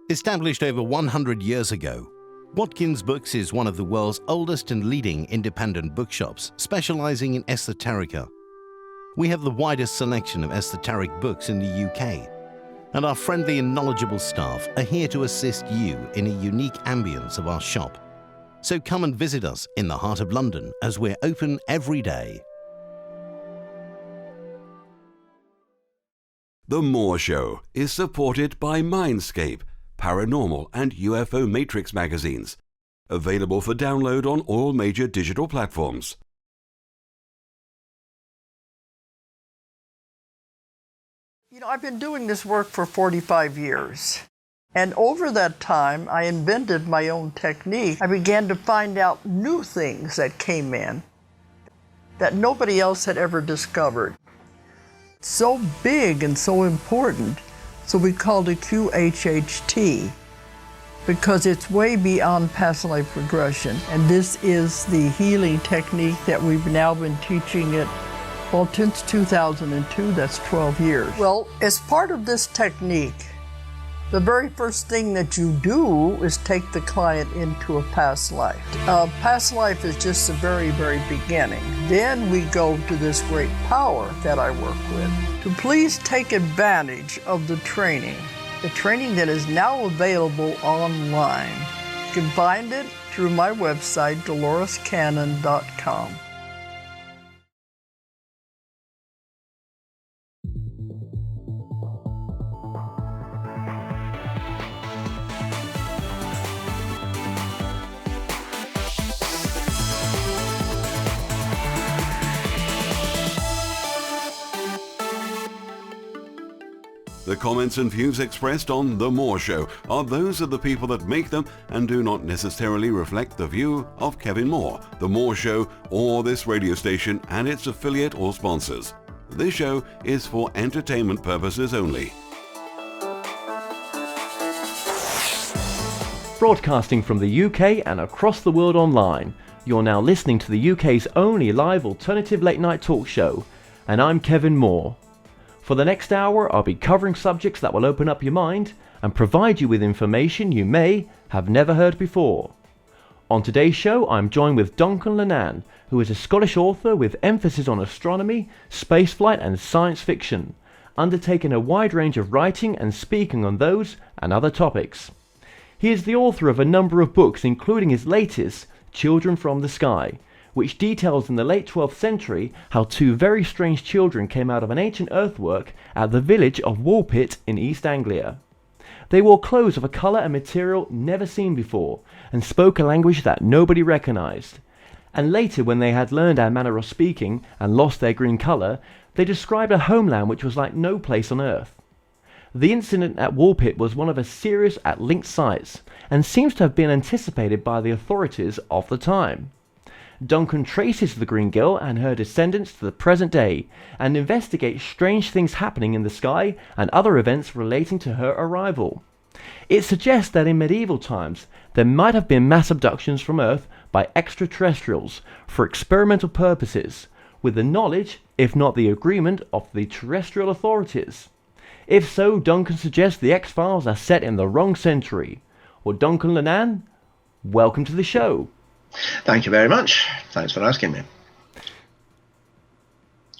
Established over 100 years ago, Watkins Books is one of the world's oldest and leading independent bookshops specializing in esoterica. We have the widest selection of esoteric books in the UK, and our friendly and knowledgeable staff are here to assist you in a unique ambience of our shop. So come and visit us in the heart of London as we're open every day. The Moore Show is supported by Mindscape, Paranormal and UFO Matrix magazines, available for download on all major digital platforms. You know, I've been doing this work for 45 years. And over that time, I invented my own technique. I began to find out new things that came in that nobody else had ever discovered. So big and so important, so we called it QHHT, because it's way beyond past life regression. And this is the healing technique that we've now been teaching it, well, since 2002, that's 12 years. Well, as part of this technique, the very first thing that you do is take the client into a past life. Past life is just the very, very beginning. Then we go to this great power that I work with. To please take advantage of the training that is now available online. You can find it through my website, dolorescannon.com. The comments and views expressed on The Moore Show are those of the people that make them and do not necessarily reflect the view of Kevin Moore, The Moore Show, or this radio station and its affiliate or sponsors. This show is for entertainment purposes only. Broadcasting from the UK and across the world online, you're now listening to the UK's only live alternative late night talk show, and I'm Kevin Moore. For the next hour, I'll be covering subjects that will open up your mind and provide you with information you may have never heard before. On today's show, I'm joined with Duncan Lunan, who is a Scottish author with emphasis on astronomy, spaceflight and science fiction, undertaking a wide range of writing and speaking on those and other topics. He is the author of a number of books, including his latest, Children from the Sky, which details in the late 12th century how two very strange children came out of an ancient earthwork at the village of Woolpit in East Anglia. They wore clothes of a colour and material never seen before, and spoke a language that nobody recognised. And later, when they had learned our manner of speaking and lost their green colour, they described a homeland which was like no place on earth. The incident at Woolpit was one of a series at linked sites, and seems to have been anticipated by the authorities of the time. Duncan traces the Green Girl and her descendants to the present day, and investigates strange things happening in the sky and other events relating to her arrival. It suggests that in medieval times there might have been mass abductions from Earth by extraterrestrials for experimental purposes, with the knowledge, if not the agreement, of the terrestrial authorities. If so, Duncan suggests the X-Files are set in the wrong century. Well, Duncan Lunan, welcome to the show. Thank you very much. Thanks for asking me.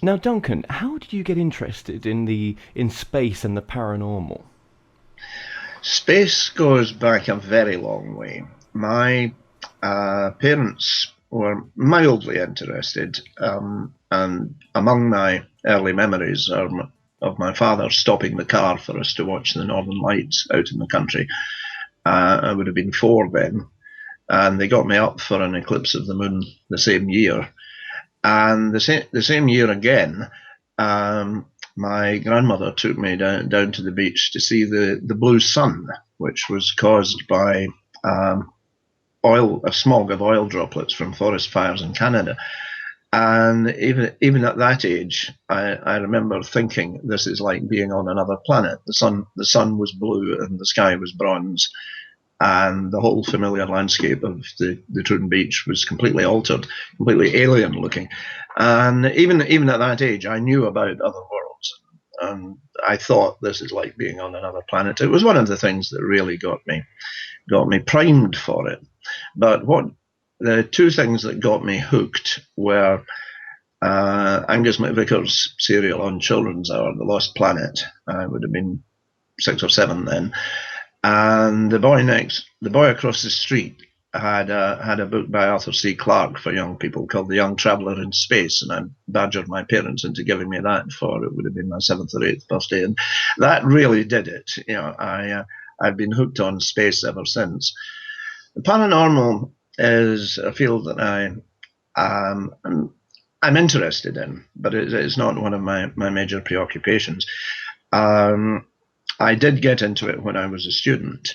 Now, Duncan, how did you get interested in space and the paranormal? Space goes back a very long way. My parents were mildly interested, and among my early memories are of my father stopping the car for us to watch the Northern Lights out in the country. I would have been 4 then. And they got me up for an eclipse of the moon the same year. And the same year again, my grandmother took me down to the beach to see the blue sun, which was caused by a smog of oil droplets from forest fires in Canada. And even at that age, I remember thinking, this is like being on another planet. The sun was blue and the sky was bronze. And the whole familiar landscape of the Troon Beach was completely altered, completely alien looking. And even at that age, I knew about other worlds and I thought, this is like being on another planet. It was one of the things that really got me primed for it. But the two things that got me hooked were Angus McVicker's serial on Children's Hour, The Lost Planet. I would have been 6 or 7 then, and the boy across the street had a book by Arthur C. Clarke for young people called The Young Traveller in Space, and I badgered my parents into giving me that for, it would have been my 7th or 8th birthday, and that really did it. You know, I've been hooked on space ever since. The paranormal is a field that I'm interested in, but it's not one of my major preoccupations. I did get into it when I was a student,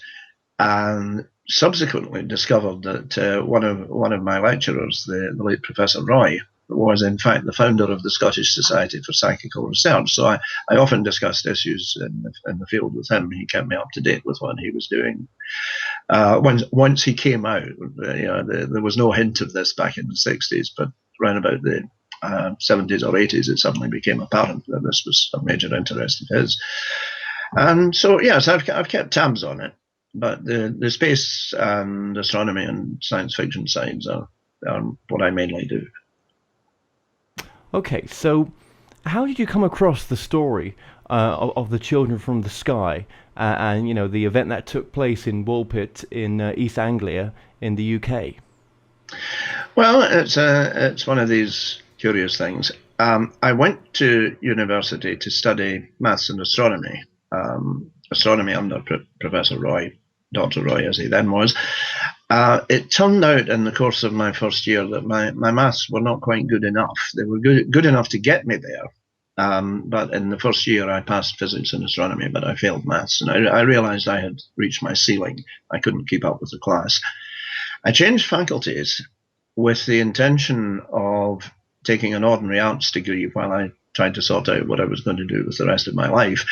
and subsequently discovered that one of my lecturers, the late Professor Roy, was in fact the founder of the Scottish Society for Psychical Research. So I often discussed issues in the field with him. He kept me up to date with what he was doing. Once he came out, there was no hint of this back in the 60s, but around about the 70s or 80s, it suddenly became apparent that this was a major interest of his. And so, yes, I've kept tabs on it. But the space and astronomy and science fiction sides are what I mainly do. Okay, so how did you come across the story of the children from the sky and the event that took place in Woolpit in East Anglia in the UK? Well, it's one of these curious things. I went to university to study maths and astronomy. Astronomy under Professor Roy, Dr. Roy as he then was. It turned out in the course of my first year that my maths were not quite good enough. They were good enough to get me there. But in the first year I passed physics and astronomy, but I failed maths. And I realized I had reached my ceiling. I couldn't keep up with the class. I changed faculties with the intention of taking an ordinary arts degree while I tried to sort out what I was going to do with the rest of my life.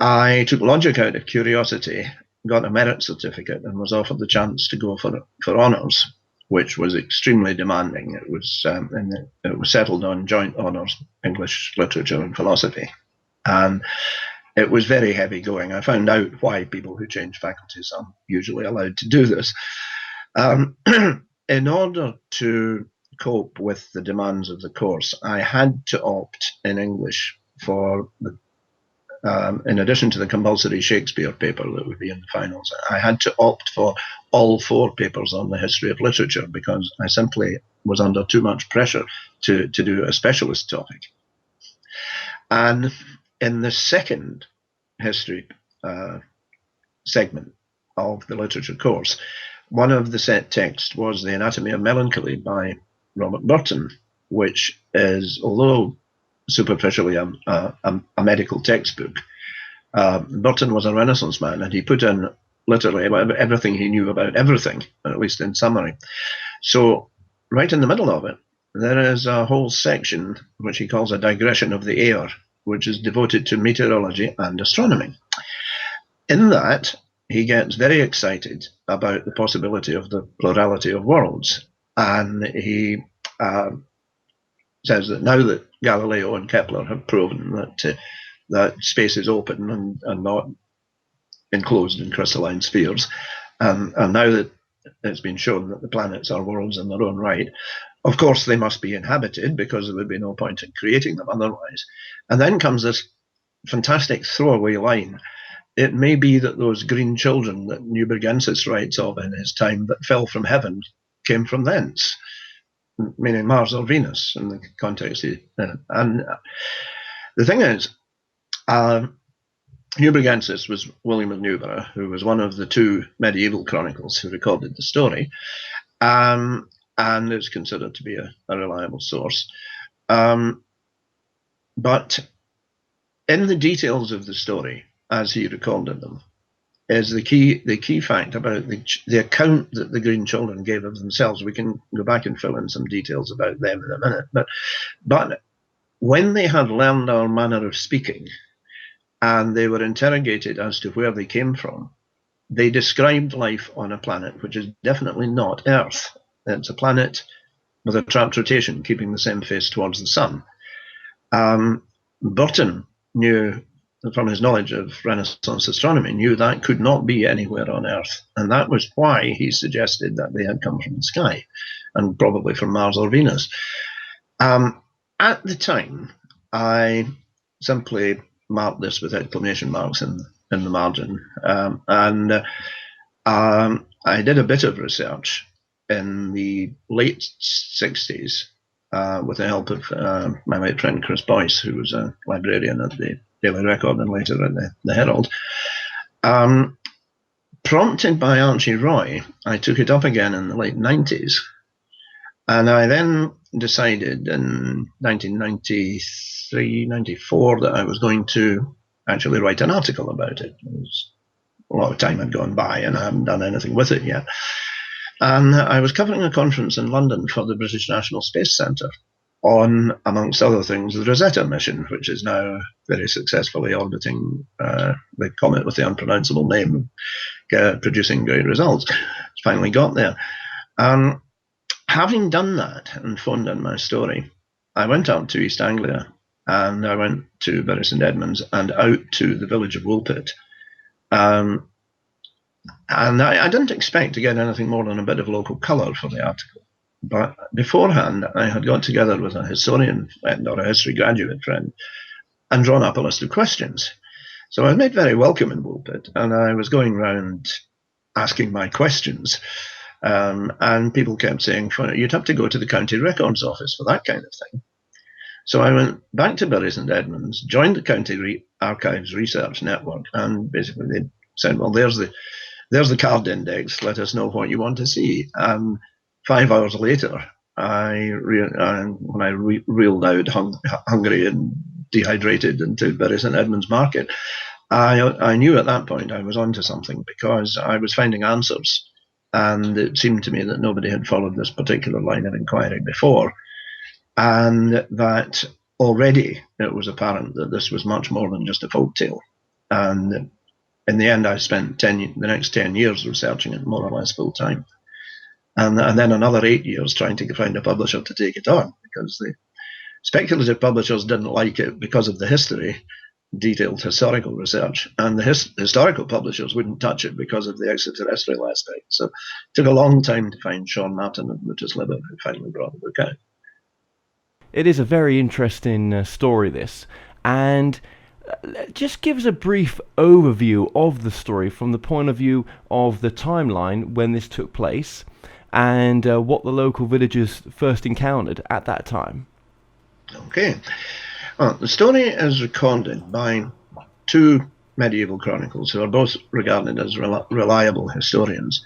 I took logic out of curiosity, got a merit certificate, and was offered the chance to go for honours, which was extremely demanding. It was settled on joint honours, English, literature, and philosophy, and it was very heavy going. I found out why people who change faculties are usually allowed to do this. In order to cope with the demands of the course, I had to opt in English for the in addition to the compulsory Shakespeare paper that would be in the finals, I had to opt for all 4 papers on the history of literature because I simply was under too much pressure to do a specialist topic. And in the second history segment of the literature course, one of the set texts was The Anatomy of Melancholy by Robert Burton, which is, although superficially a medical textbook, Burton was a Renaissance man, and he put in literally everything he knew about everything, at least in summary. So right in the middle of it, there is a whole section which he calls a digression of the air, which is devoted to meteorology and astronomy. In that, he gets very excited about the possibility of the plurality of worlds, and he says that now that Galileo and Kepler have proven that space is open and not enclosed in crystalline spheres, and now that it's been shown that the planets are worlds in their own right, of course they must be inhabited because there would be no point in creating them otherwise. And then comes this fantastic throwaway line: it may be that those green children that Nubergensis writes of in his time that fell from heaven came from thence, meaning Mars or Venus in the context. And the thing is, Nubergensis was William of Newburgh, who was one of the 2 medieval chronicles who recorded the story, and is considered to be a reliable source. But in the details of the story, as he recorded them, is the key fact about the account that the green children gave of themselves. We can go back and fill in some details about them in a minute. But when they had learned our manner of speaking, and they were interrogated as to where they came from, they described life on a planet which is definitely not Earth. It's a planet with a trapped rotation, keeping the same face towards the sun. Burton knew, from his knowledge of Renaissance astronomy, knew that could not be anywhere on Earth. And that was why he suggested that they had come from the sky, and probably from Mars or Venus. At the time, I simply marked this with exclamation marks in the margin. I did a bit of research in the late 60s with the help of my late friend Chris Boyce, who was a librarian at the Daily Record and later at the Herald. Prompted by Archie Roy, I took it up again in the late 90s. And I then decided in 1993, 94 that I was going to actually write an article about it. A lot of time had gone by and I hadn't done anything with it yet. And I was covering a conference in London for the British National Space Centre on, amongst other things, the Rosetta mission, which is now very successfully orbiting the comet with the unpronounceable name, producing great results. It's finally got there. Having done that and phoned in my story, I went up to East Anglia and I went to Bury St Edmunds and out to the village of Woolpit. And I didn't expect to get anything more than a bit of local colour for the article. But beforehand, I had got together with a historian friend or a history graduate friend and drawn up a list of questions. So I was made very welcome in Woolpit, and I was going round asking my questions. And people kept saying, you'd have to go to the county records office for that kind of thing. So I went back to Bury St Edmunds, joined the County Archives Research Network, and basically they said, well, there's the card index, let us know what you want to see. And 5 hours later, when I reeled out hungry and dehydrated into Bury St Edmunds Market, I knew at that point I was onto something, because I was finding answers. And it seemed to me that nobody had followed this particular line of inquiry before, and that already it was apparent that this was much more than just a folk tale. And in the end, I spent the next 10 years researching it more or less full time. And then another 8 years trying to find a publisher to take it on, because the speculative publishers didn't like it because of the history, detailed historical research, and the historical publishers wouldn't touch it because of the extraterrestrial aspect. So it took a long time to find Sean Martin and Brutus Libber, who finally brought the book out. It is a very interesting story, this, and just give us a brief overview of the story from the point of view of the timeline when this took place, and what the local villagers first encountered at that time. Okay. Well, the story is recorded by two medieval chronicles who are both regarded as reliable historians.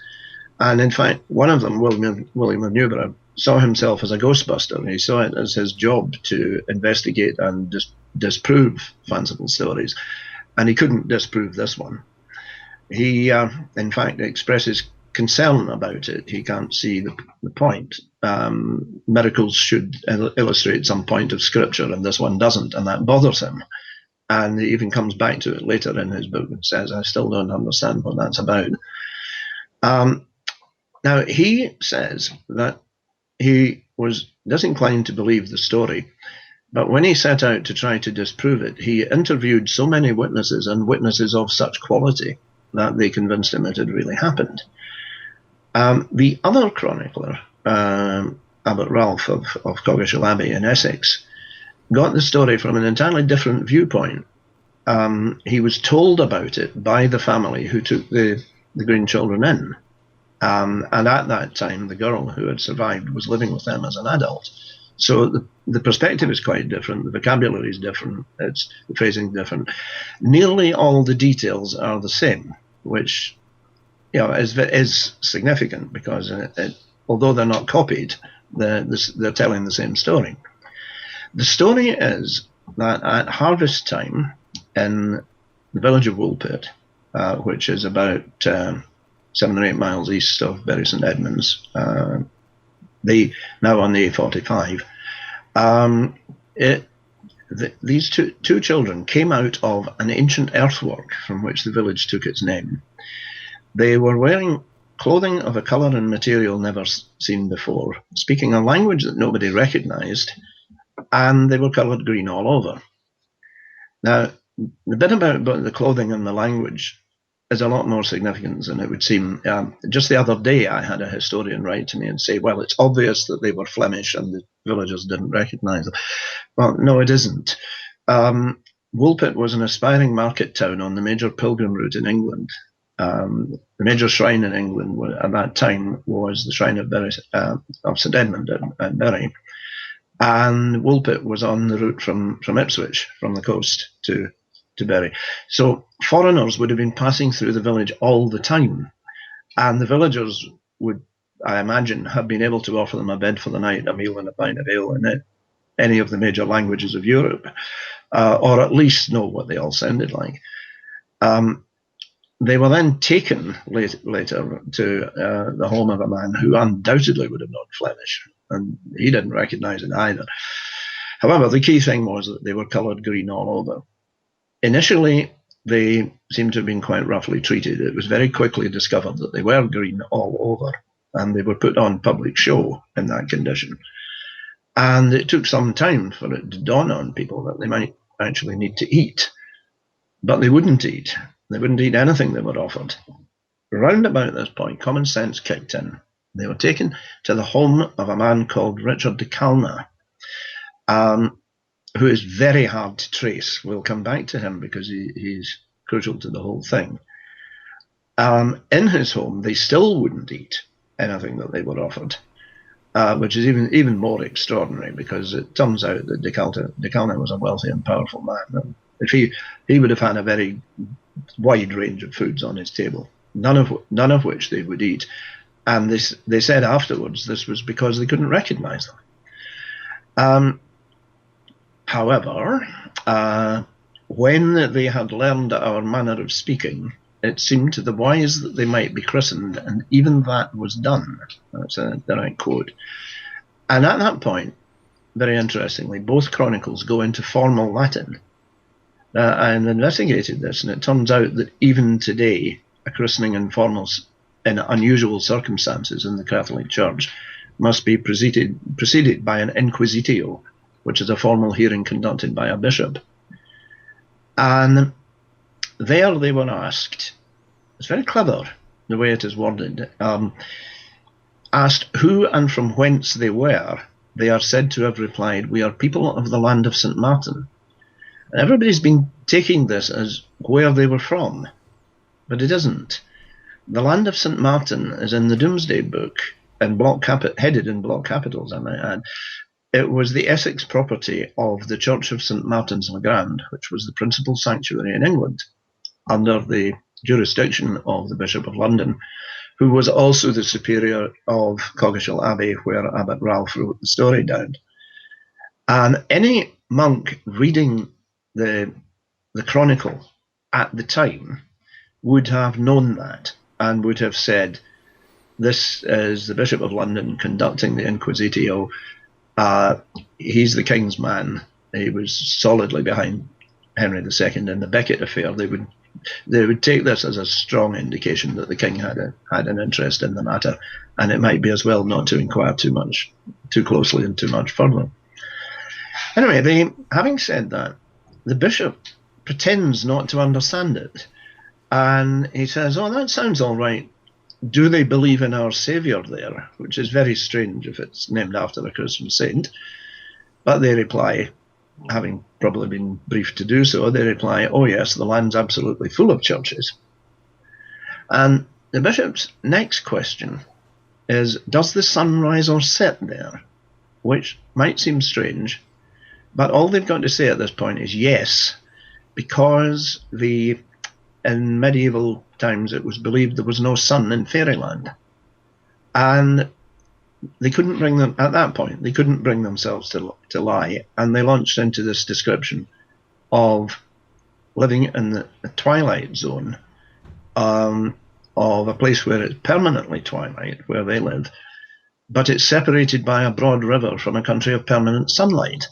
And in fact, one of them, William of Newborough, saw himself as a ghostbuster. He saw it as his job to investigate and disprove fanciful stories. And he couldn't disprove this one. He, in fact, expresses concern about it. He can't see the point. Miracles should illustrate some point of scripture, and this one doesn't, and that bothers him. And he even comes back to it later in his book and says, I still don't understand what that's about. Now, he says that he was disinclined to believe the story, but when he set out to try to disprove it, he interviewed so many witnesses, and witnesses of such quality, that they convinced him it had really happened. The other chronicler, Abbot Ralph of Coggeshall Abbey in Essex, got the story from an entirely different viewpoint. He was told about it by the family who took the Green children in. And at that time, the girl who had survived was living with them as an adult. So the perspective is quite different, the vocabulary is different, the phrasing different. Nearly all the details are the same, which is significant, because although they're not copied, they're telling the same story. The story is that at harvest time in the village of Woolpit, which is about 7 or 8 miles east of Bury St Edmunds, now on the A45, these two children came out of an ancient earthwork from which the village took its name. They were wearing clothing of a colour and material never seen before, speaking a language that nobody recognised, and they were coloured green all over. Now, the bit about the clothing and the language is a lot more significant than it would seem. Just the other day, I had a historian write to me and say, well, it's obvious that they were Flemish and the villagers didn't recognise them. Well, no, it isn't. Woolpit was an aspiring market town on the major pilgrim route in England. The major shrine in England at that time was the shrine of St Edmund at Bury. And Woolpit was on the route from Ipswich, from the coast to Bury. So foreigners would have been passing through the village all the time. And the villagers would, I imagine, have been able to offer them a bed for the night, a meal and a pint of ale in any of the major languages of Europe, or at least know what they all sounded like. They were then taken later to the home of a man who undoubtedly would have known Flemish, and he didn't recognise it either. However, the key thing was that they were coloured green all over. Initially, they seemed to have been quite roughly treated. It was very quickly discovered that they were green all over, and they were put on public show in that condition. And it took some time for it to dawn on people that they might actually need to eat. But they wouldn't eat. They wouldn't eat anything they were offered. Round about this point, common sense kicked in. They were taken to the home of a man called Richard de Calna, who is very hard to trace. We'll come back to him because he's crucial to the whole thing. In his home, they still wouldn't eat anything that they were offered, which is even more extraordinary because it turns out that de Calna was a wealthy and powerful man. And if he would have had a very wide range of foods on his table, none of which they would eat. And they said afterwards this was because they couldn't recognise them. However, when they had learned our manner of speaking, it seemed to the wise that they might be christened, and even that was done. That's a direct quote. And at that point, very interestingly, both chronicles go into formal Latin. I investigated this, and it turns out that even today, a christening in unusual circumstances in the Catholic Church must be preceded by an inquisitio, which is a formal hearing conducted by a bishop. And there they were asked, it's very clever the way it is worded, asked who and from whence they were. They are said to have replied, "We are people of the land of St. Martin." And everybody's been taking this as where they were from, but it isn't. The land of St. Martin is in the Domesday Book, and headed in block capitals, I might add. It was the Essex property of the Church of St. Martin's le Grand, which was the principal sanctuary in England, under the jurisdiction of the Bishop of London, who was also the superior of Coggeshall Abbey, where Abbot Ralph wrote the story down. And any monk reading the chronicle at the time would have known that and would have said, this is the Bishop of London conducting the Inquisitio. He's the king's man. He was solidly behind Henry II in the Becket affair. They would take this as a strong indication that the king had an interest in the matter, and it might be as well not to inquire too closely and too much further. Anyway, having said that, the bishop pretends not to understand it, and he says, "Oh, that sounds all right. Do they believe in our Saviour there?" Which is very strange if it's named after a Christian saint. But they reply, having probably been briefed to do so, they reply, "Oh yes, the land's absolutely full of churches." And the bishop's next question is, does the sun rise or set there? Which might seem strange, but all they've got to say at this point is yes, because in medieval times it was believed there was no sun in fairyland. And they couldn't bring themselves to lie, and they launched into this description of living in the twilight zone of a place where it's permanently twilight, where they live, but it's separated by a broad river from a country of permanent sunlight.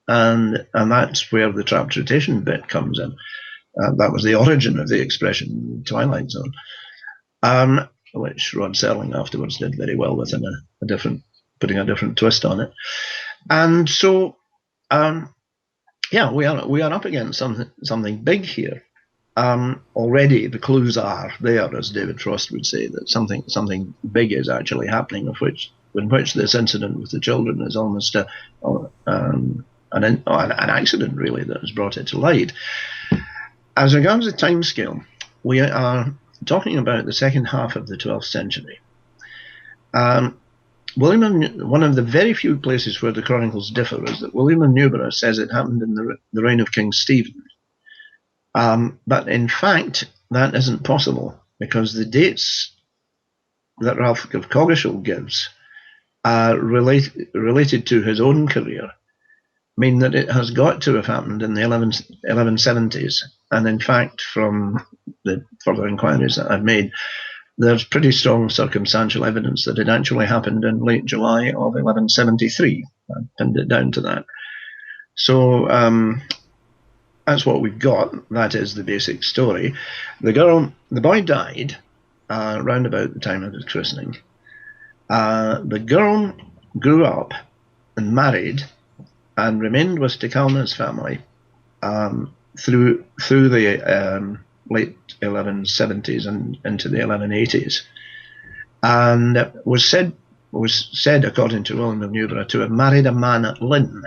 And that's where the trap-trotation bit comes in. That was the origin of the expression twilight zone, which Rod Serling afterwards did very well with putting a different twist on it. And so yeah, we are up against something big here. Already the clues are there, as David Frost would say, that something big is actually happening, in which this incident with the children is almost an accident, really, that has brought it to light. As regards the timescale, we are talking about the second half of the 12th century. One of the very few places where the chronicles differ is that William of Newburgh says it happened in the reign of King Stephen. But in fact, that isn't possible, because the dates that Ralph of Coggeshall gives related to his own career mean that it has got to have happened in the 1170s. And in fact, from the further inquiries that I've made, there's pretty strong circumstantial evidence that it actually happened in late July of 1173. I pinned it down to that. So that's what we've got. That is the basic story. The boy died round about the time of his christening. The girl grew up and married and remained with De Calna's family through the late 1170s and into the 1180s, and was said, according to William of Newburgh, to have married a man at Lynn,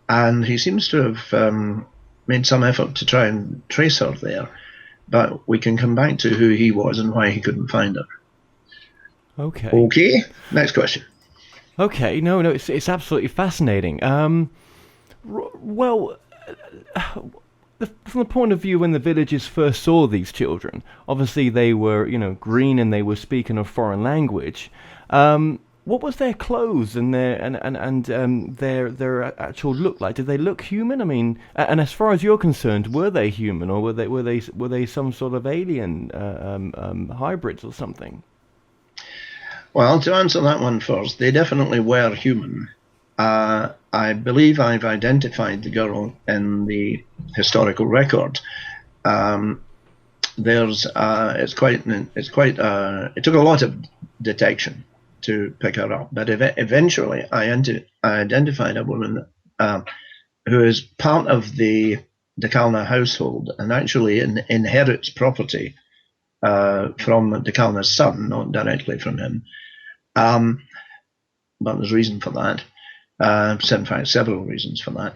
and he seems to have made some effort to try and trace her there, but we can come back to who he was and why he couldn't find her. Okay, next question. Okay, no, it's absolutely fascinating. Well, from the point of view when the villagers first saw these children, obviously they were, green and they were speaking a foreign language. What was their clothes and their actual look like? Did they look human? I mean, and as far as you're concerned, were they human, or were they some sort of alien hybrids or something? Well, to answer that one first, they definitely were human. I believe I've identified the girl in the historical record. It took a lot of detection to pick her up, but eventually I identified a woman who is part of the De Calna household and actually inherits property from De Calna's son, not directly from him. But there's reason for that. In fact, several reasons for that.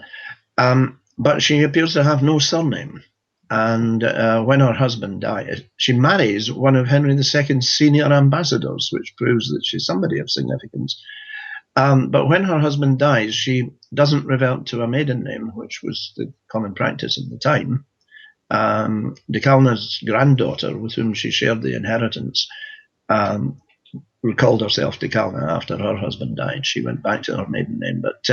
But she appears to have no surname. And when her husband died, she marries one of Henry II's senior ambassadors, which proves that she's somebody of significance. But when her husband dies, she doesn't revert to a maiden name, which was the common practice at the time. De Calna's granddaughter, with whom she shared the inheritance, called herself De Calna after her husband died. She went back to her maiden name, but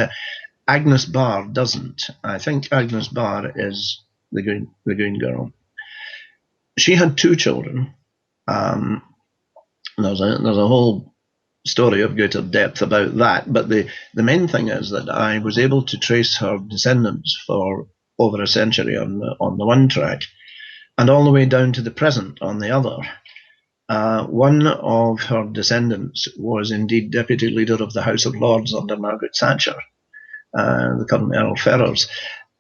Agnes Barr doesn't. I think Agnes Barr is the Green Girl. She had two children. There's a whole story of greater depth about that, but the main thing is that I was able to trace her descendants for over a century on the one track, and all the way down to the present on the other. One of her descendants was indeed deputy leader of the House of Lords under Margaret Thatcher, the current Earl Ferrers,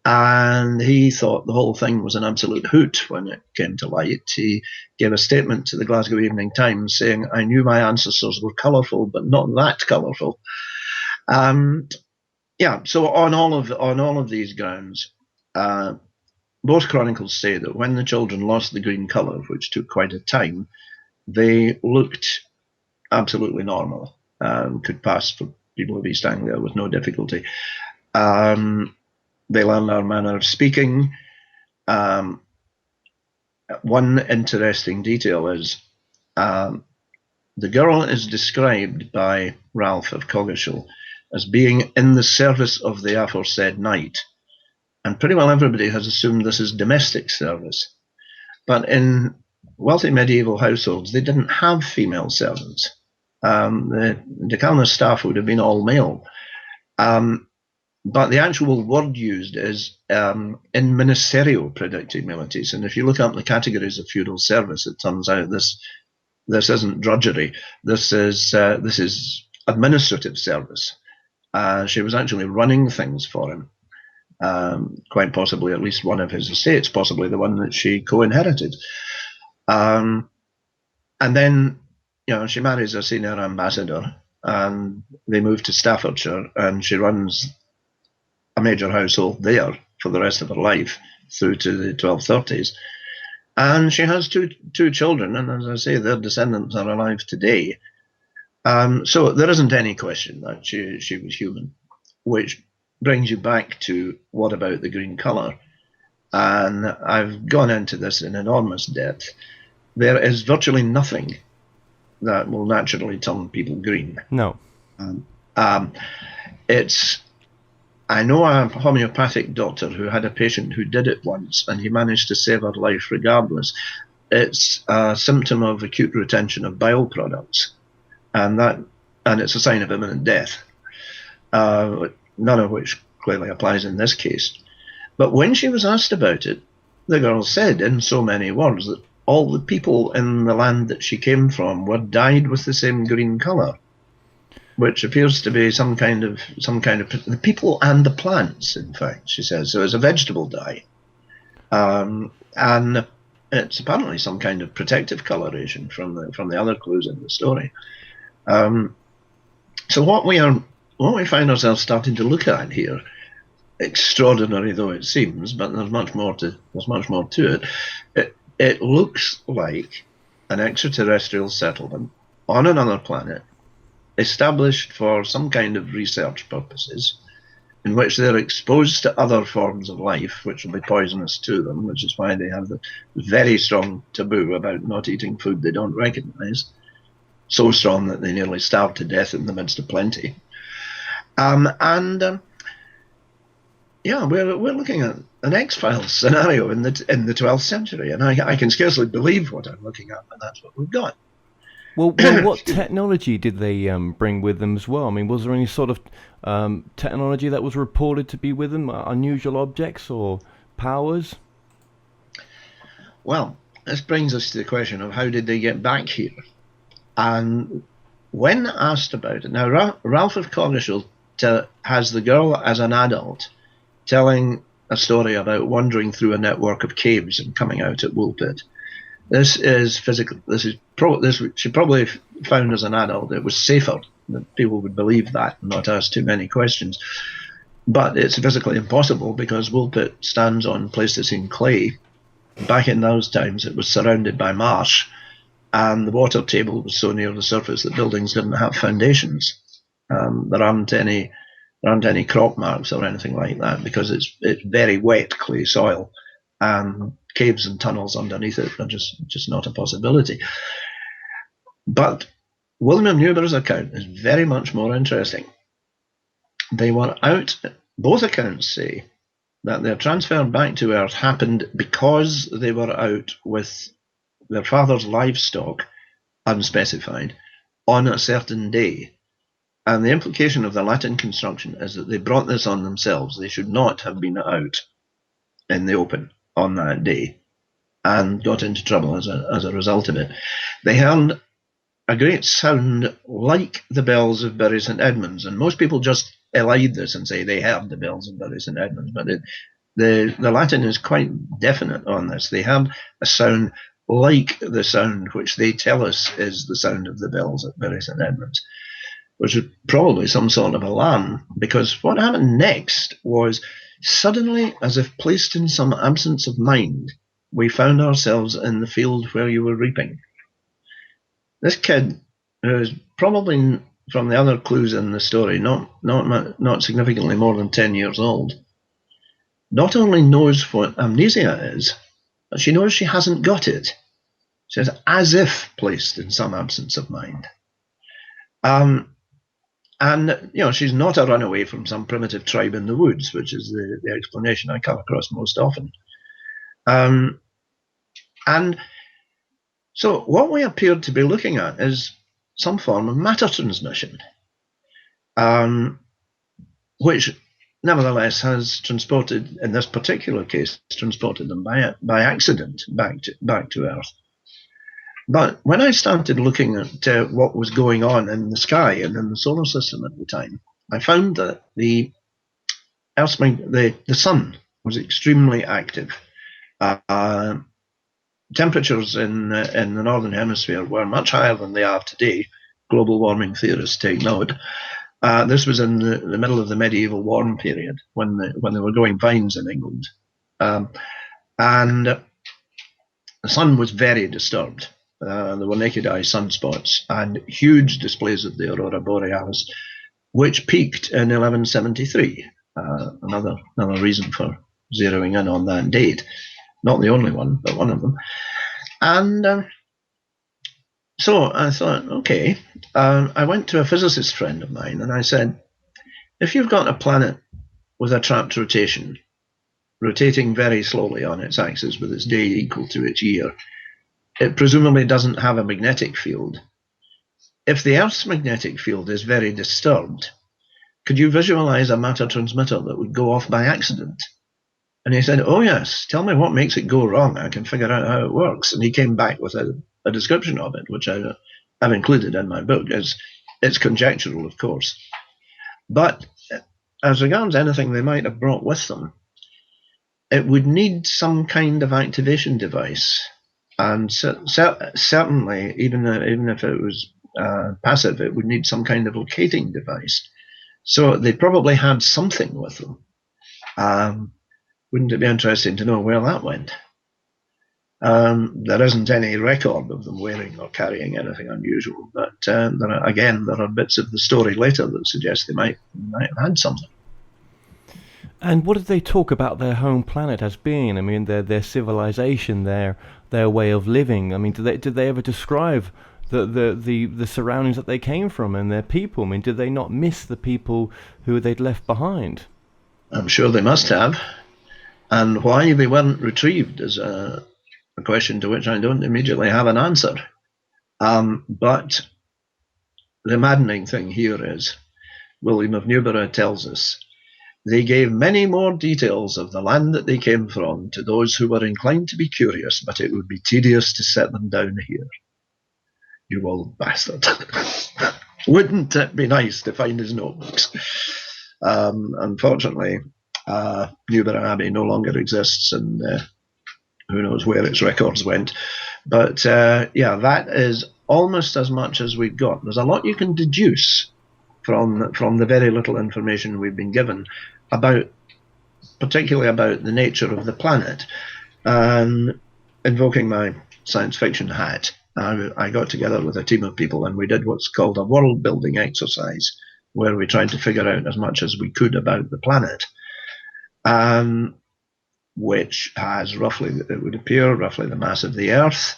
and he thought the whole thing was an absolute hoot when it came to light. He gave a statement to the Glasgow Evening Times saying, "I knew my ancestors were colourful, but not that colourful." So on all of these grounds, both chronicles say that when the children lost the green colour, which took quite a time, they looked absolutely normal, could pass for people of East Anglia with no difficulty. They learned our manner of speaking. One interesting detail is the girl is described by Ralph of Coggeshall as being in the service of the aforesaid knight. And pretty well everybody has assumed this is domestic service. But in wealthy medieval households, they didn't have female servants. The De Calna staff would have been all male. But the actual word used is in ministerial predictabilities. And if you look up the categories of feudal service, it turns out this isn't drudgery. This is administrative service. She was actually running things for him. quite possibly at least one of his estates, possibly the one that she co-inherited. And then, she marries a senior ambassador, and they move to Staffordshire, and she runs a major household there for the rest of her life through to the 1230s. And she has two children, and as I say, their descendants are alive today. So there isn't any question that she was human, which brings you back to what about the green colour? And I've gone into this in enormous depth. There is virtually nothing that will naturally turn people green. No. I know a homeopathic doctor who had a patient who did it once, and he managed to save her life regardless. It's a symptom of acute retention of bile products, and it's a sign of imminent death, none of which clearly applies in this case. But when she was asked about it, the girl said in so many words that all the people in the land that she came from were dyed with the same green colour, which appears to be some kind of the people and the plants, in fact, she says. So it's a vegetable dye, and it's apparently some kind of protective coloration from the other clues in the story. So what we find ourselves starting to look at here, extraordinary though it seems, but there's much more to it. It looks like an extraterrestrial settlement on another planet, established for some kind of research purposes, in which they're exposed to other forms of life which will be poisonous to them, which is why they have the very strong taboo about not eating food they don't recognize, so strong that they nearly starve to death in the midst of plenty. We're looking at an X-Files scenario in the 12th century, and I can scarcely believe what I'm looking at, but that's what we've got. Well, what technology did they bring with them as well? I mean, was there any sort of technology that was reported to be with them, unusual objects or powers? Well, this brings us to the question of how did they get back here? And when asked about it, now Ralph of Coggeshall has the girl as an adult telling a story about wandering through a network of caves and coming out at Woolpit. This is physical. She probably found as an adult it was safer that people would believe that and not ask too many questions. But it's physically impossible because Woolpit stands on Pleistocene clay. Back in those times, it was surrounded by marsh, and the water table was so near the surface that buildings didn't have foundations. There aren't any crop marks or anything like that because it's very wet clay soil, and caves and tunnels underneath it are just not a possibility. But William Newber's account is very much more interesting. They were out, both accounts say that their transfer back to Earth happened because they were out with their father's livestock, unspecified, on a certain day. And the implication of the Latin construction is that they brought this on themselves. They should not have been out in the open on that day and got into trouble as a result of it. They heard a great sound like the bells of Bury St Edmunds, and most people just elide this and say they heard the bells of Bury St Edmunds, but the Latin is quite definite on this. They heard a sound like the sound which they tell us is the sound of the bells at Bury St Edmunds, which was probably some sort of alarm, because what happened next was suddenly, as if placed in some absence of mind, we found ourselves in the field where you were reaping. This kid, who is probably, from the other clues in the story, not significantly more than 10 years old, not only knows what amnesia is, but she knows she hasn't got it. She is as if placed in some absence of mind. And, she's not a runaway from some primitive tribe in the woods, which is the explanation I come across most often. And so what we appeared to be looking at is some form of matter transmission, which nevertheless has transported, in this particular case, transported them by accident back to Earth. But when I started looking at what was going on in the sky and in the solar system at the time, I found that the the sun was extremely active. Temperatures in the northern hemisphere were much higher than they are today. Global warming theorists take note. This was in the middle of the medieval warm period when they were growing vines in England, and the sun was very disturbed. There were naked eye sunspots and huge displays of the aurora borealis, which peaked in 1173. Another reason for zeroing in on that date. Not the only one, but one of them. And so I thought, okay. I went to a physicist friend of mine and I said, if you've got a planet with a trapped rotation, rotating very slowly on its axis with its day equal to its year, it presumably doesn't have a magnetic field. If the Earth's magnetic field is very disturbed, could you visualize a matter transmitter that would go off by accident? And he said, oh yes, tell me what makes it go wrong. I can figure out how it works. And he came back with a description of it, which I've included in my book. It's conjectural, of course. But as regards anything they might have brought with them, it would need some kind of activation device. And certainly, even if it was passive, it would need some kind of locating device. So they probably had something with them. Wouldn't it be interesting to know where that went? There isn't any record of them wearing or carrying anything unusual, but there are bits of the story later that suggest they might have had something. And what did they talk about their home planet as being? I mean, their civilization, their way of living. I mean, did they ever describe the surroundings that they came from and their people? I mean, did they not miss the people who they'd left behind? I'm sure they must have. And why they weren't retrieved is a question to which I don't immediately have an answer. But the maddening thing here is, William of Newborough tells us, they gave many more details of the land that they came from to those who were inclined to be curious, but it would be tedious to set them down here. You old bastard. Wouldn't it be nice to find his notebooks? Unfortunately, Newborough Abbey no longer exists, and who knows where its records went. But that is almost as much as we've got. There's a lot you can deduce from the very little information we've been given particularly about the nature of the planet. Invoking my science fiction hat, I got together with a team of people and we did what's called a world building exercise, where we tried to figure out as much as we could about the planet. Which has it would appear, roughly the mass of the Earth.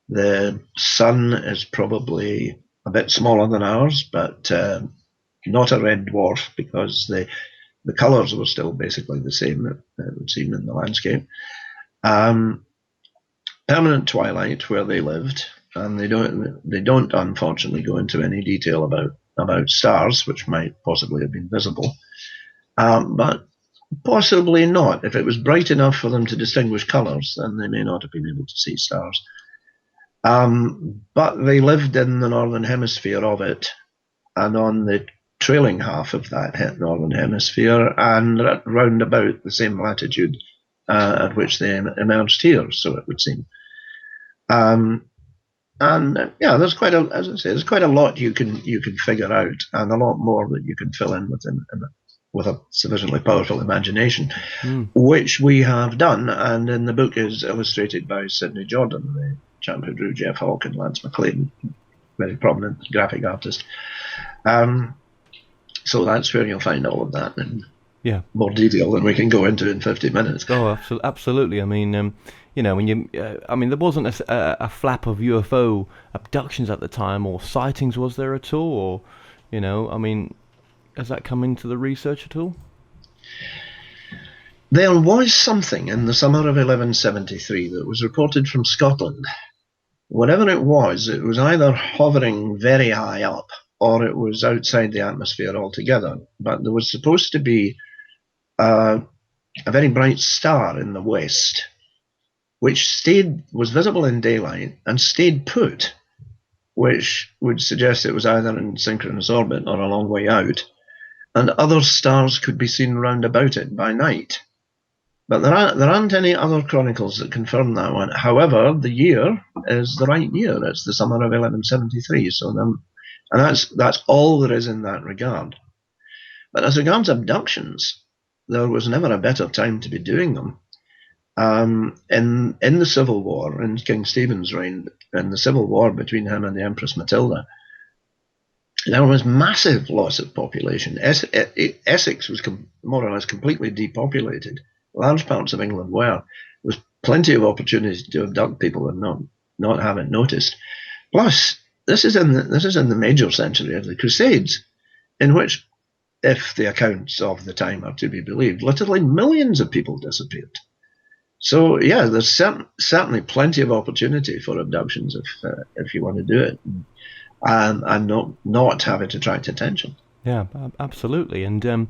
The sun is probably a bit smaller than ours, but not a red dwarf, because the colours were still basically the same that it would seem in the landscape. Permanent twilight where they lived, and they don't unfortunately go into any detail about stars, which might possibly have been visible. But possibly not. If it was bright enough for them to distinguish colours, then they may not have been able to see stars. But they lived in the northern hemisphere of it, and on the trailing half of that northern hemisphere, and round about the same latitude at which they emerged here, so it would seem. There's quite a lot you can figure out, and a lot more that you can fill in with a sufficiently powerful imagination, which we have done, and in the book is illustrated by Sidney Jordan, the chap who drew Jeff Hawke and Lance McLean, very prominent graphic artist. So that's where you'll find all of that in more detail than we can go into in 50 minutes. Oh, absolutely. I mean, there wasn't a flap of UFO abductions at the time, or sightings, was there at all? Or, has that come into the research at all? There was something in the summer of 1173 that was reported from Scotland. Whatever it was either hovering very high up or it was outside the atmosphere altogether. But there was supposed to be a very bright star in the west, which was visible in daylight and stayed put, which would suggest it was either in synchronous orbit or a long way out. and other stars could be seen round about it by night. But there aren't any other chronicles that confirm that one. However, the year is the right year. It's the summer of 1173. And that's all there is in that regard. But as regards abductions, there was never a better time to be doing them. In the Civil War, in King Stephen's reign, in the Civil War between him and the Empress Matilda, there was massive loss of population. Essex was more or less completely depopulated. Large parts of England were. There was plenty of opportunity to abduct people and not have it noticed. Plus, this is in the major century of the Crusades, in which, if the accounts of the time are to be believed, literally millions of people disappeared. So yeah, there's certainly plenty of opportunity for abductions if you want to do it, and not have it attract attention. Yeah, absolutely. And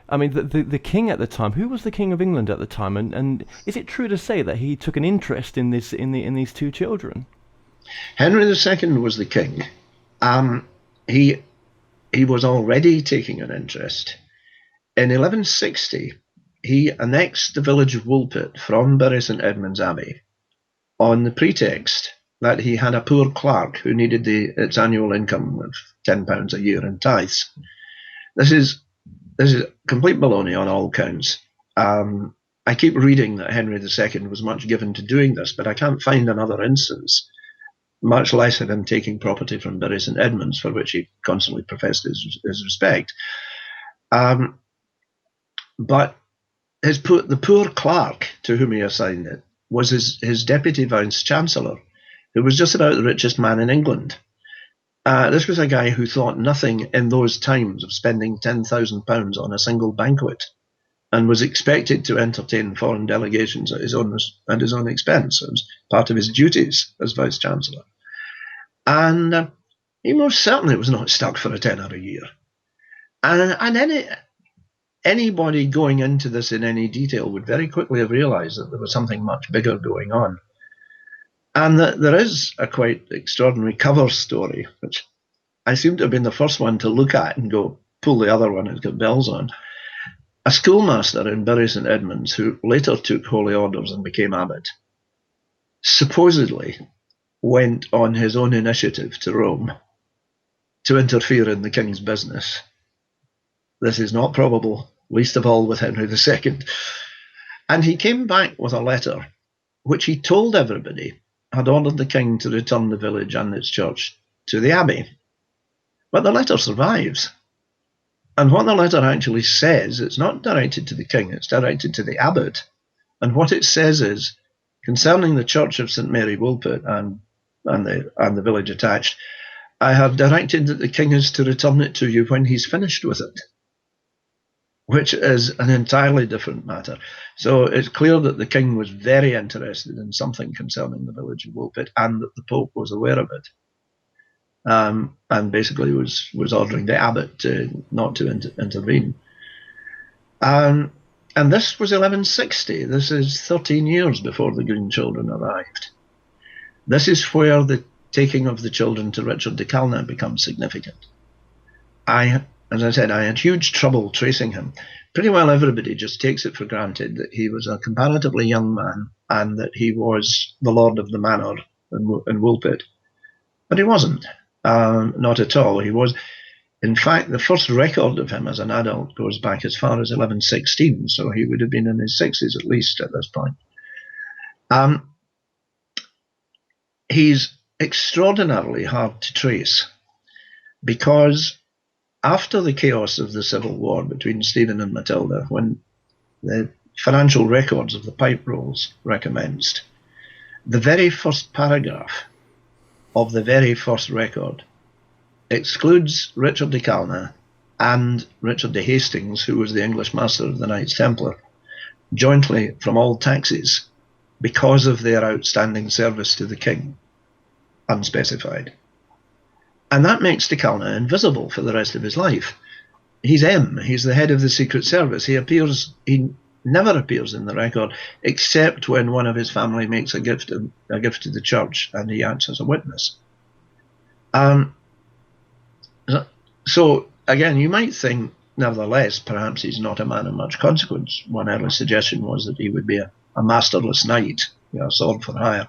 I mean, the king at the time, who was the king of England at the time, and is it true to say that he took an interest in these two children? Henry II was the king. He was already taking an interest. In 1160, he annexed the village of Woolpit from Bury St Edmunds Abbey on the pretext that he had a poor clerk who needed its annual income of £10 a year in tithes. This is complete baloney on all counts. I keep reading that Henry II was much given to doing this, but I can't find another instance, much less of him taking property from Bury St Edmunds, for which he constantly professed his respect. But the poor clerk to whom he assigned it was his deputy vice-chancellor, who was just about the richest man in England. This was a guy who thought nothing in those times of spending £10,000 on a single banquet, and was expected to entertain foreign delegations at his own expense. It was part of his duties as vice-chancellor. And he most certainly was not stuck for a tenner a year. And anybody going into this in any detail would very quickly have realised that there was something much bigger going on. And that there is a quite extraordinary cover story, which I seem to have been the first one to look at and go, pull the other one, it's got bells on. A schoolmaster in Bury St Edmunds, who later took holy orders and became abbot, supposedly went on his own initiative to Rome to interfere in the king's business. This is not probable, least of all with Henry II. And he came back with a letter which he told everybody had ordered the king to return the village and its church to the abbey. But the letter survives. And what the letter actually says, it's not directed to the king, it's directed to the abbot. And what it says is, concerning the church of St Mary Woolpit and the village attached, I have directed that the king is to return it to you when he's finished with it, which is an entirely different matter. So it's clear that the king was very interested in something concerning the village of Woolpit, and that the Pope was aware of it, and basically was ordering the abbot not to intervene. And this was 1160. This is 13 years before the Green Children arrived. This is where the taking of the children to Richard de Calne becomes significant. As I said, I had huge trouble tracing him. Pretty well everybody just takes it for granted that he was a comparatively young man and that he was the lord of the manor in Woolpit. But he wasn't, not at all. He was, in fact, the first record of him as an adult goes back as far as 1116, so he would have been in his 60s at least at this point. He's extraordinarily hard to trace because after the chaos of the Civil War between Stephen and Matilda, when the financial records of the pipe rolls recommenced, the very first paragraph of the very first record excludes Richard de Calne and Richard de Hastings, who was the English master of the Knights Templar, jointly from all taxes because of their outstanding service to the king, unspecified. And that makes de Calne invisible for the rest of his life. He's he's the head of the Secret Service. He never appears in the record, except when one of his family makes a gift to the church and he acts as a witness. So again, you might think, nevertheless, perhaps he's not a man of much consequence. One early suggestion was that he would be a masterless knight, a sword for hire.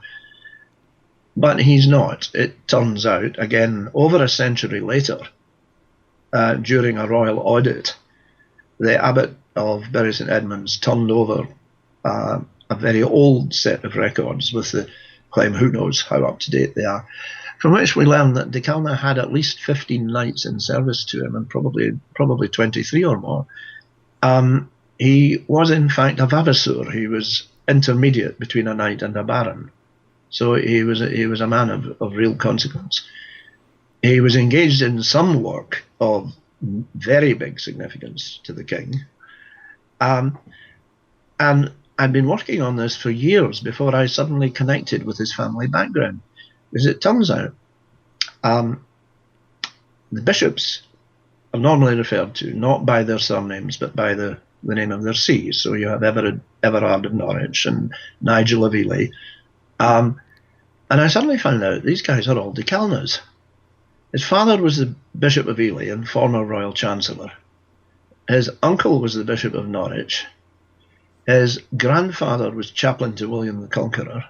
But he's not. It turns out, again, over a century later, during a royal audit, the abbot of Bury St Edmunds turned over a very old set of records with the claim, who knows how up to date they are, from which we learn that de Calne had at least 15 knights in service to him, and probably 23 or more. He was in fact a vavasor. He was intermediate between a knight and a baron. So he was a man of real consequence. He was engaged in some work of very big significance to the king. And I'd been working on this for years before I suddenly connected with his family background. Because it turns out the bishops are normally referred to not by their surnames but by the name of their see. So you have Everard of Norwich and Nigel of Ely. And I suddenly found out these guys are all de Calnes. His father was the Bishop of Ely and former Royal Chancellor. His uncle was the Bishop of Norwich. His grandfather was chaplain to William the Conqueror.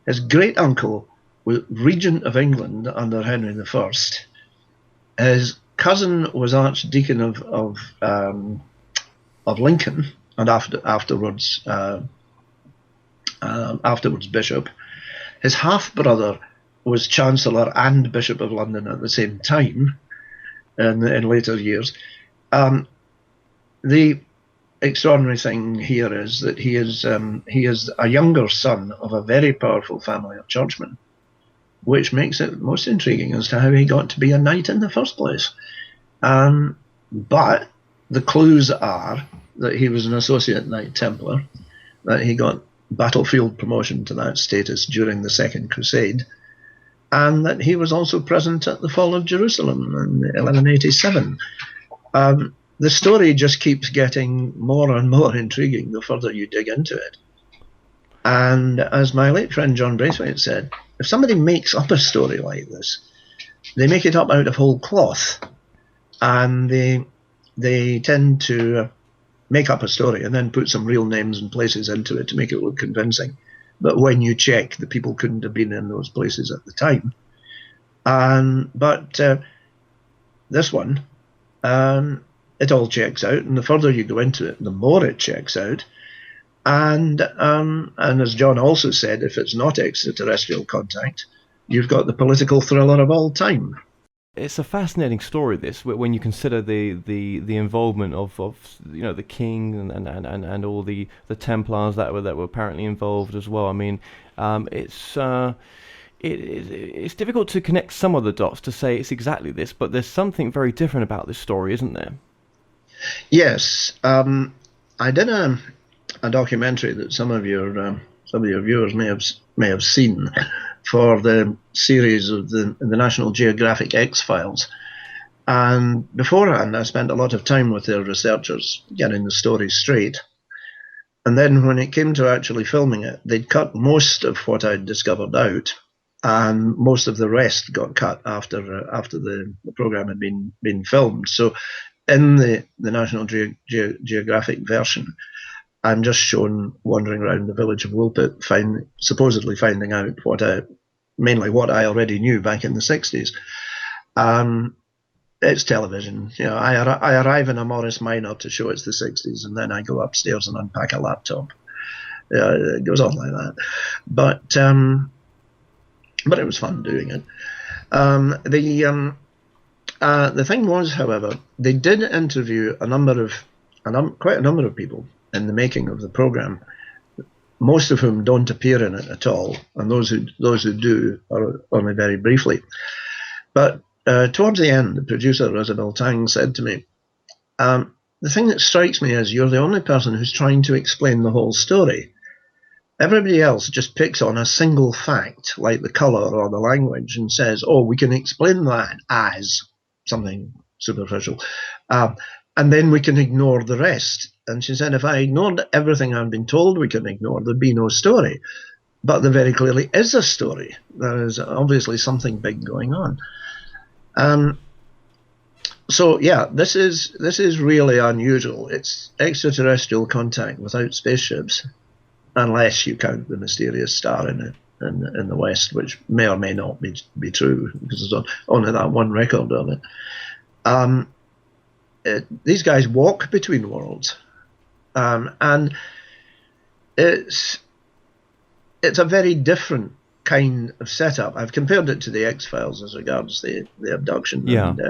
His great-uncle was Regent of England under Henry I. His cousin was Archdeacon of Lincoln and afterwards Bishop. His half-brother was Chancellor and Bishop of London at the same time in later years. The extraordinary thing here is that he is a younger son of a very powerful family of churchmen, which makes it most intriguing as to how he got to be a knight in the first place. But the clues are that he was an associate Knight Templar, that he got battlefield promotion to that status during the Second Crusade, and that he was also present at the fall of Jerusalem in 1187. The story just keeps getting more and more intriguing the further you dig into it. And as my late friend John Braithwaite said, if somebody makes up a story like this, they make it up out of whole cloth, and they tend to make up a story and then put some real names and places into it to make it look convincing. But when you check, the people couldn't have been in those places at the time. But this one, it all checks out, and the further you go into it, the more it checks out. And as John also said, if it's not extraterrestrial contact, you've got the political thriller of all time. It's a fascinating story, this, when you consider the involvement of the king and all the Templars that were apparently involved as well. I mean, it's difficult to connect some of the dots to say it's exactly this, but there's something very different about this story, isn't there? Yes, I did a documentary that some of your viewers may have seen for the series of the National Geographic X-Files. And beforehand, I spent a lot of time with their researchers getting the story straight. And then when it came to actually filming it, they'd cut most of what I'd discovered out, and most of the rest got cut after the program had been filmed. So in the National Geographic version, I'm just shown wandering around the village of Woolpit, supposedly finding out mainly what I already knew back in the 60s. It's television. I arrive in a Morris Minor to show it's the 60s, and then I go upstairs and unpack a laptop. It goes on like that. But it was fun doing it. The thing was, however, they did interview quite a number of people in the making of the program, most of whom don't appear in it at all, and those who do are only very briefly. But towards the end, the producer, Isabel Tang, said to me, the thing that strikes me is you're the only person who's trying to explain the whole story. Everybody else just picks on a single fact, like the colour or the language, and says, oh, we can explain that as something superficial. And then we can ignore the rest. And she said, if I ignored everything I've been told we can ignore, there'd be no story. But there very clearly is a story. There is obviously something big going on. So yeah, this is really unusual. It's extraterrestrial contact without spaceships, unless you count the mysterious star in the West, which may or may not be true because there's only that one record of it. These guys walk between worlds, and it's a very different kind of setup. I've compared it to the X-Files as regards the abduction and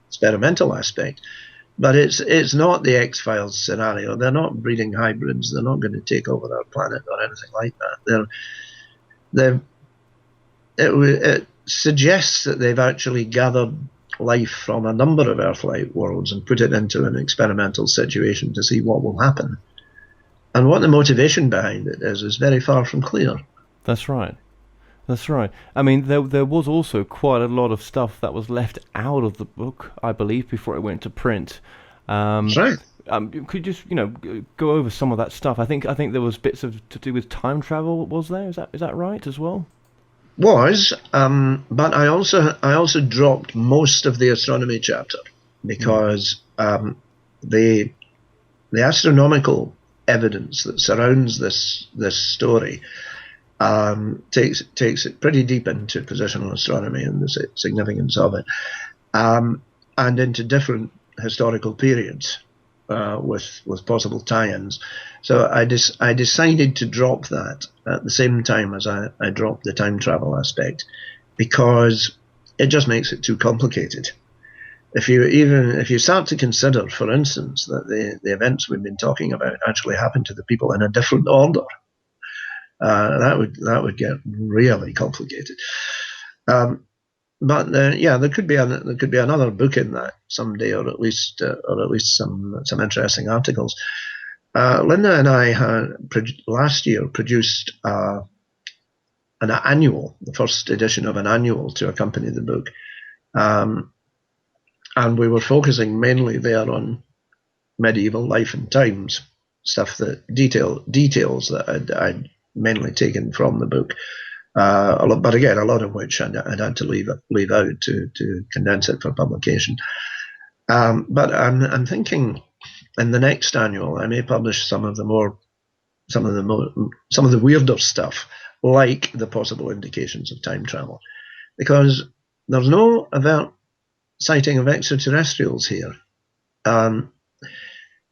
experimental aspect, but it's not the X-Files scenario. They're not breeding hybrids. They're not going to take over our planet or anything like that. It suggests that they've actually gathered life from a number of Earth-like worlds and put it into an experimental situation to see what will happen. And what the motivation behind it is very far from clear. That's right. That's right. I mean, there was also quite a lot of stuff that was left out of the book, I believe, before it went to print. That's right. Could you just go over some of that stuff? I think there was bits to do with time travel. Was there? Is that right as well? But I also dropped most of the astronomy chapter because the astronomical evidence that surrounds this story takes it pretty deep into positional astronomy and the significance of it, and into different historical periods with possible tie-ins. So I decided to drop that at the same time as I dropped the time travel aspect, because it just makes it too complicated. If you start to consider, for instance, that the events we've been talking about actually happened to the people in a different order, that would get really complicated. But there could be another book in that someday, or at least some interesting articles. Linda and I had last year produced the first edition of an annual to accompany the book, and we were focusing mainly there on medieval life and times stuff, that details that I'd mainly taken from the book. But again, a lot of which I'd had to leave out to condense it for publication. But I'm thinking in the next annual I may publish some of the weirder stuff, like the possible indications of time travel, because there's no overt sighting of extraterrestrials here. The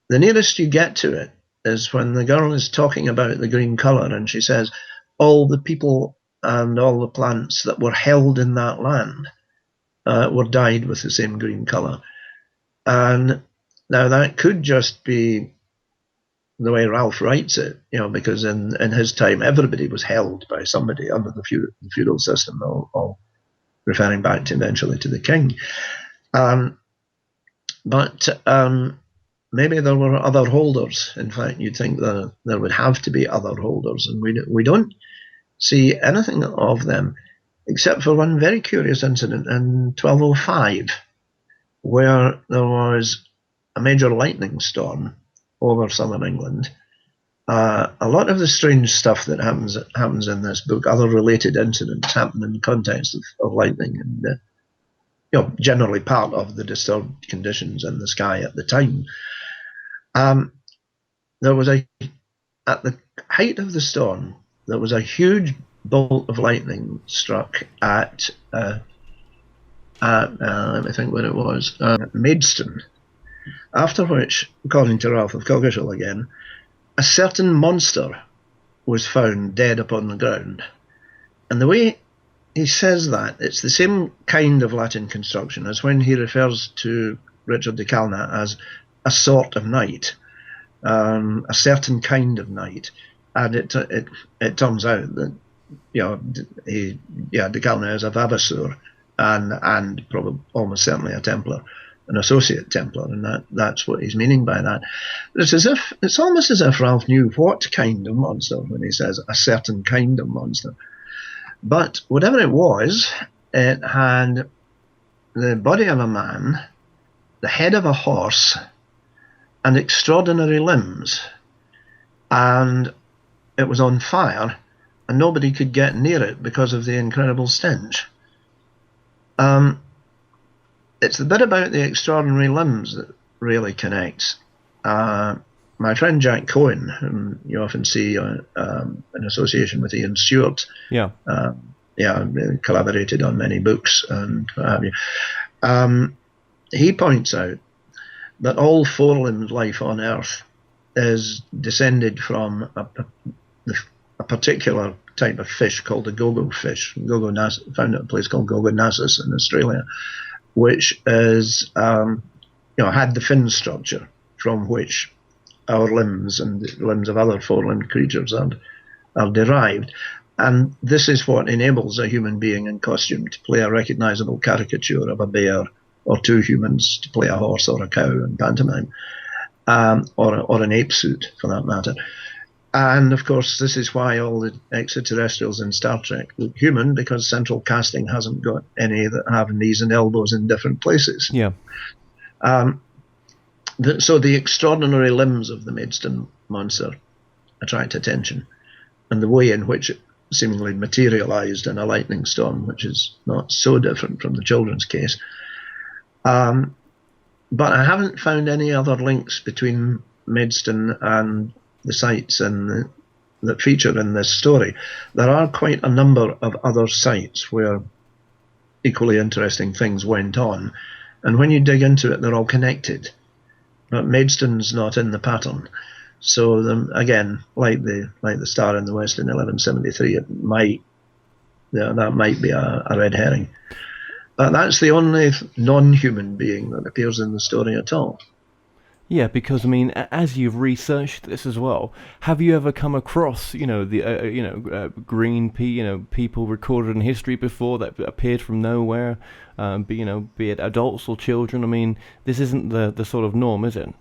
nearest you get to it is when the girl is talking about the green colour and she says, all the people and all the plants that were held in that land were dyed with the same green colour. And now that could just be the way Ralph writes it, because in his time everybody was held by somebody under the feudal system, all referring back eventually to the king. But maybe there were other holders. In fact, you'd think that there would have to be other holders, and we don't see anything of them, except for one very curious incident in 1205, where there was a major lightning storm over southern England. A lot of the strange stuff that happens in this book, other related incidents, happen in the context of lightning, and generally part of the disturbed conditions in the sky at the time. There was at the height of the storm, there was a huge bolt of lightning struck at let me think what it was, Maidstone. After which, according to Ralph of Coggeshall again, a certain monster was found dead upon the ground. And the way he says that, it's the same kind of Latin construction as when he refers to Richard de Calna as a sort of knight, a certain kind of knight. And it turns out that de Calna is a Vavasseur and probably almost certainly a Templar, an associate Templar, and that's what he's meaning by that. It's almost as if Ralph knew what kind of monster when he says a certain kind of monster. But whatever it was, it had the body of a man, the head of a horse, and extraordinary limbs, and it was on fire, and nobody could get near it because of the incredible stench. it's the bit about the extraordinary limbs that really connects. My friend Jack Cohen, whom you often see in association with Ian Stewart, collaborated on many books and what have you. He points out that all four-limbed life on Earth is descended from a particular type of fish called the gogo fish, found at a place called Gogonassus in Australia, which is had the fin structure from which our limbs and the limbs of other four-limbed creatures are derived. And this is what enables a human being in costume to play a recognizable caricature of a bear, or two humans to play a horse or a cow in pantomime, or an ape suit for that matter. And of course, this is why all the extraterrestrials in Star Trek look human, because central casting hasn't got any that have knees and elbows in different places. Yeah. So the extraordinary limbs of the Maidstone monster attract attention, and the way in which it seemingly materialized in a lightning storm, which is not so different from the children's case. But I haven't found any other links between Maidstone and the sites that feature in this story. There are quite a number of other sites where equally interesting things went on, and when you dig into it, they're all connected. But Maidstone's not in the pattern. So again, like the Star in the West in 1173, that might be a red herring. But that's the only non-human being that appears in the story at all. Yeah, because I mean, as you've researched this as well, have you ever come across, green people recorded in history before that appeared from nowhere, be it adults or children? I mean, this isn't the sort of norm, is it?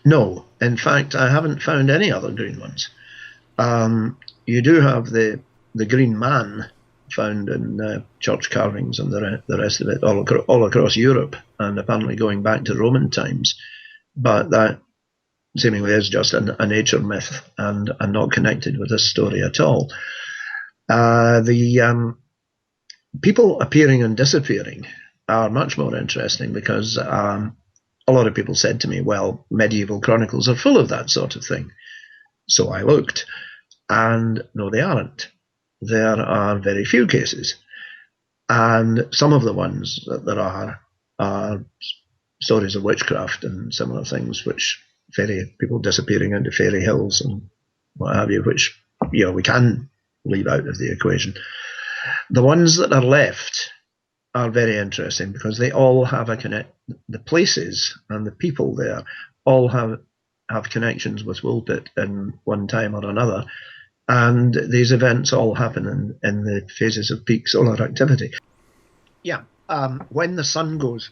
No, in fact, I haven't found any other green ones. You do have the green man found in church carvings and the rest of it all across Europe, and apparently going back to Roman times. But that seemingly is just a nature myth and not connected with this story at all. The people appearing and disappearing are much more interesting, because a lot of people said to me, well, medieval chronicles are full of that sort of thing. So I looked, and no, they aren't. There are very few cases. And some of the ones that there are stories of witchcraft and similar things, which people disappearing into fairy hills and what have you, which we can leave out of the equation. The ones that are left are very interesting, because they all have the places and the people there all have connections with Woolpit in one time or another, and these events all happen in the phases of peak solar activity. Yeah. When the sun goes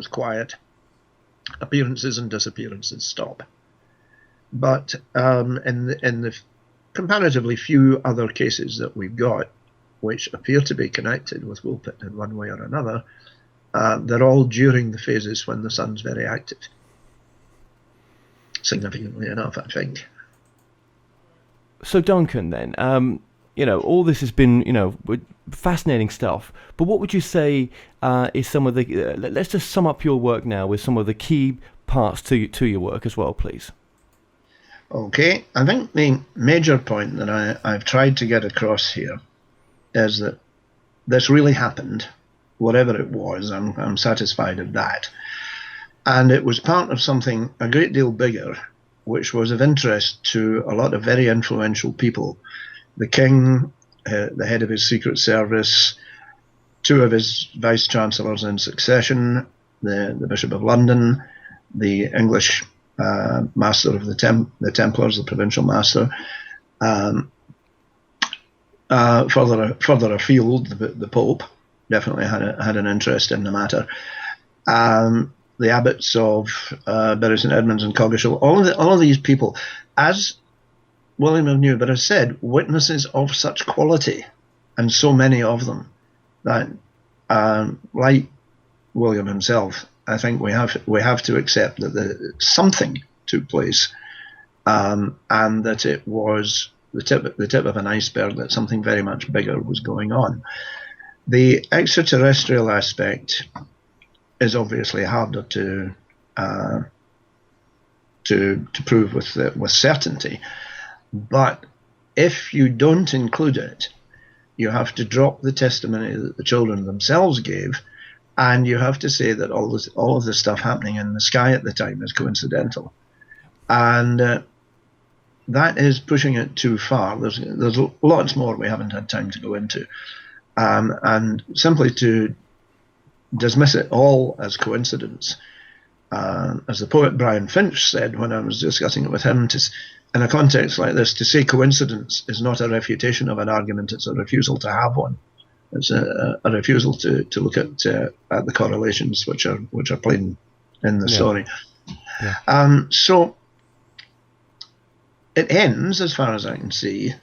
quiet, appearances and disappearances stop. But in the comparatively few other cases that we've got, which appear to be connected with Woolpit in one way or another, they're all during the phases when the sun's very active. Significantly enough, I think. So Duncan, then, all this has been, fascinating stuff. But what would you say is some of the? Let's just sum up your work now with some of the key parts to your work as well, please. Okay, I think the major point that I've tried to get across here is that this really happened, whatever it was. I'm satisfied of that, and it was part of something a great deal bigger, which was of interest to a lot of very influential people. The king, the head of his secret service, two of his vice chancellors in succession, the Bishop of London, the English master of the Templars, the provincial master. Further afield, the Pope definitely had an interest in the matter. The abbots of Bury St Edmunds and Coggeshall, all of these people, as William of Newbury has said, witnesses of such quality, and so many of them, that like William himself, I think we have to accept that something took place, and that it was the tip of an iceberg, that something very much bigger was going on. The extraterrestrial aspect is obviously harder to prove with certainty. But if you don't include it, you have to drop the testimony that the children themselves gave, and you have to say that all of the stuff happening in the sky at the time is coincidental. And that is pushing it too far. There's lots more we haven't had time to go into. And simply to dismiss it all as coincidence, as the poet Brian Finch said when I was discussing it with him, in a context like this, to say coincidence is not a refutation of an argument, it's a refusal to have one. It's a refusal to look at the correlations which are plain in the story. Yeah. So it ends, as far as I can see,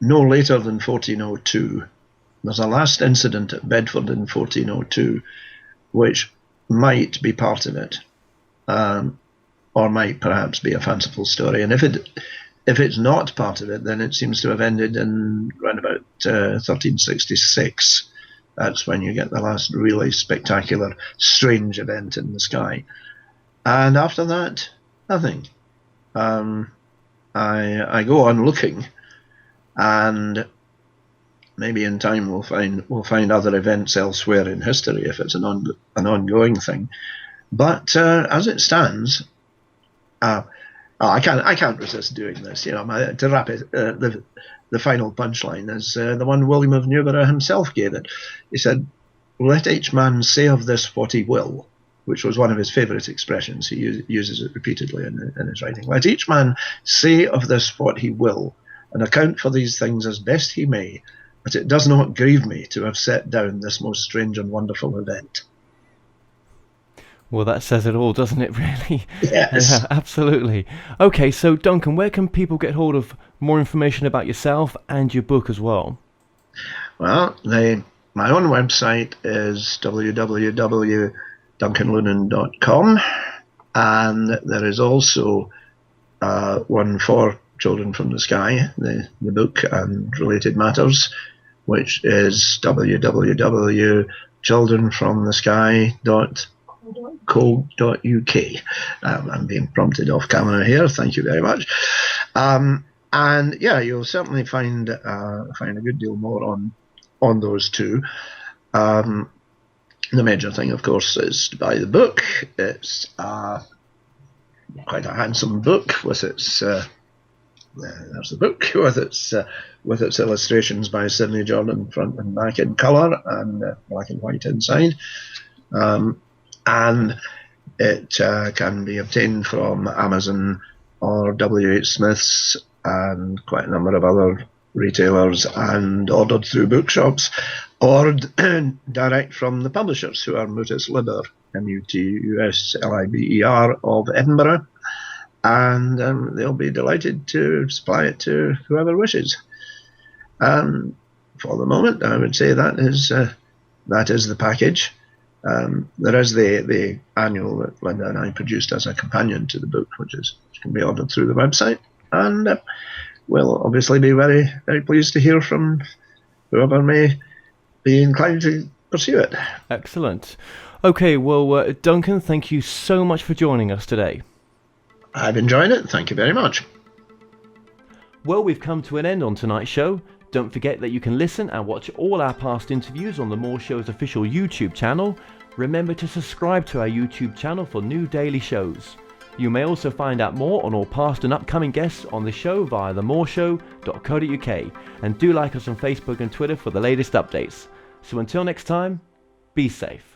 no later than 1402. There's a last incident at Bedford in 1402, which might be part of it, or might perhaps be a fanciful story. And if it's not part of it, then it seems to have ended in around about 1366. That's when you get the last really spectacular, strange event in the sky. And after that, nothing. I go on looking, and maybe in time we'll find other events elsewhere in history if it's an ongoing thing. But as it stands, I can't resist doing this. You know, to wrap it, the final punchline is the one William of Newburgh himself gave it. He said, "Let each man say of this what he will," which was one of his favourite expressions. He uses it repeatedly in his writing. "Let each man say of this what he will, and account for these things as best he may, but it does not grieve me to have set down this most strange and wonderful event." Well, that says it all, doesn't it, really? Yes. Yeah, absolutely. Okay, so Duncan, where can people get hold of more information about yourself and your book as well? Well, my own website is www.duncanlunan.com, and there is also one for Children from the Sky, the book and related matters, which is www.childrenfromthesky.co.uk. I'm being prompted off camera here. Thank you very much. And yeah, you'll certainly find a good deal more on those two. The major thing, of course, is to buy the book. It's quite a handsome book with its. There's the book with its illustrations by Sidney Jordan, front and back in colour and black and white inside. And it can be obtained from Amazon or WH Smith's and quite a number of other retailers, and ordered through bookshops, or direct from the publishers, who are Mutus Liber, MUTUSLIBER of Edinburgh, and they'll be delighted to supply it to whoever wishes. For the moment, I would say that is the package. There is the annual that Linda and I produced as a companion to the book, which can be ordered through the website, and we'll obviously be very, very pleased to hear from whoever may be inclined to pursue it. Excellent. Okay, well, Duncan, thank you so much for joining us today. I've enjoyed it. Thank you very much. Well, we've come to an end on tonight's show. Don't forget that you can listen and watch all our past interviews on the More Show's official YouTube channel. Remember to subscribe to our YouTube channel for new daily shows. You may also find out more on all past and upcoming guests on the show via themoreshow.co.uk, and do like us on Facebook and Twitter for the latest updates. So until next time, be safe.